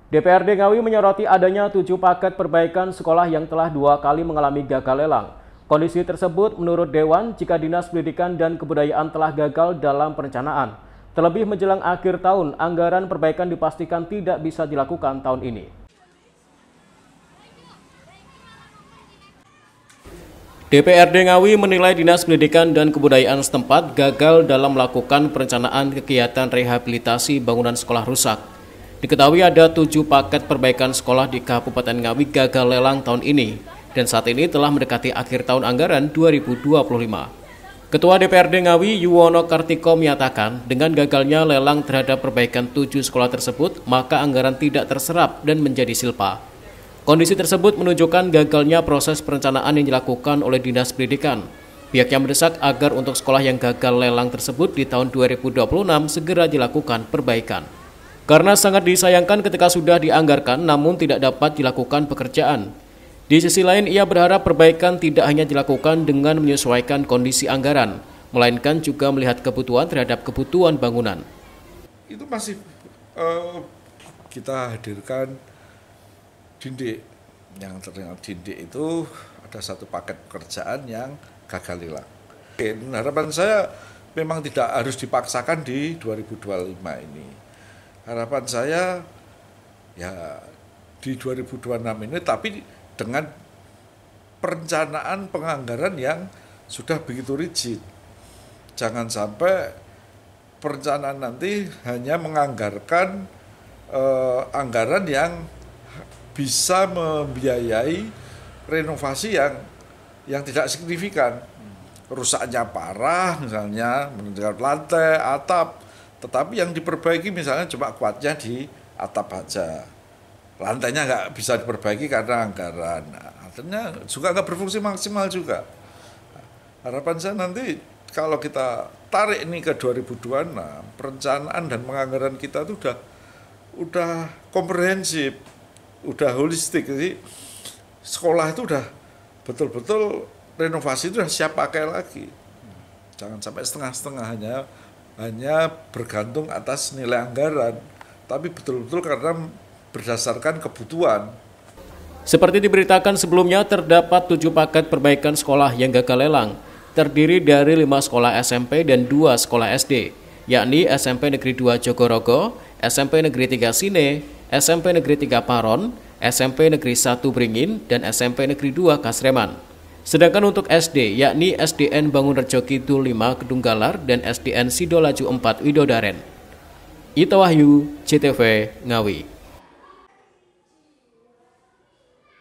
DPRD Ngawi menyoroti adanya 7 paket perbaikan sekolah yang telah 2 kali mengalami gagal lelang. Kondisi tersebut menurut Dewan jika Dinas Pendidikan dan Kebudayaan telah gagal dalam perencanaan. Terlebih menjelang akhir tahun, anggaran perbaikan dipastikan tidak bisa dilakukan tahun ini. DPRD Ngawi menilai Dinas Pendidikan dan Kebudayaan setempat gagal dalam melakukan perencanaan kegiatan rehabilitasi bangunan sekolah rusak. Diketahui ada 7 paket perbaikan sekolah di Kabupaten Ngawi gagal lelang tahun ini dan saat ini telah mendekati akhir tahun anggaran 2025. Ketua DPRD Ngawi Yuwono Kartiko menyatakan dengan gagalnya lelang terhadap perbaikan 7 sekolah tersebut maka anggaran tidak terserap dan menjadi silpa. Kondisi tersebut menunjukkan gagalnya proses perencanaan yang dilakukan oleh Dinas Pendidikan. Pihaknya mendesak agar untuk sekolah yang gagal lelang tersebut di tahun 2026 segera dilakukan perbaikan. Karena sangat disayangkan ketika sudah dianggarkan namun tidak dapat dilakukan pekerjaan. Di sisi lain ia berharap perbaikan tidak hanya dilakukan dengan menyesuaikan kondisi anggaran, melainkan juga melihat kebutuhan terhadap kebutuhan bangunan. Itu masih kita hadirkan Dindik. Yang terdengar Dindik itu ada 1 paket pekerjaan yang gagal lelang. Harapan saya memang tidak harus dipaksakan di 2025 ini. Harapan saya ya di 2026 ini tapi dengan perencanaan penganggaran yang sudah begitu rigid. Jangan sampai perencanaan nanti hanya menganggarkan anggaran yang bisa membiayai renovasi yang tidak signifikan. Rusaknya parah misalnya, meninggalkan lantai, atap. Tetapi yang diperbaiki misalnya cuma kuatnya di atap aja. Lantainya nggak bisa diperbaiki karena anggaran. Artinya juga nggak berfungsi maksimal juga. Harapan saya nanti kalau kita tarik ini ke 2026, perencanaan dan penganggaran kita itu udah komprehensif, udah holistik. Jadi sekolah itu udah betul-betul renovasi itu udah siap pakai lagi. Jangan sampai setengah-setengah hanya bergantung atas nilai anggaran, tapi betul-betul karena berdasarkan kebutuhan. Seperti diberitakan sebelumnya, terdapat 7 paket perbaikan sekolah yang gagal lelang, terdiri dari 5 sekolah SMP dan 2 sekolah SD, yakni SMP Negeri 2 Jogorogo, SMP Negeri 3 Sine, SMP Negeri 3 Paron, SMP Negeri 1 Beringin, dan SMP Negeri 2 Kasreman. Sedangkan untuk SD, yakni SDN Bangunrejo Kidul 5 Kedunggalar dan SDN Sidolaju 4 Widodaren. Ita Wahyu, CTV Ngawi.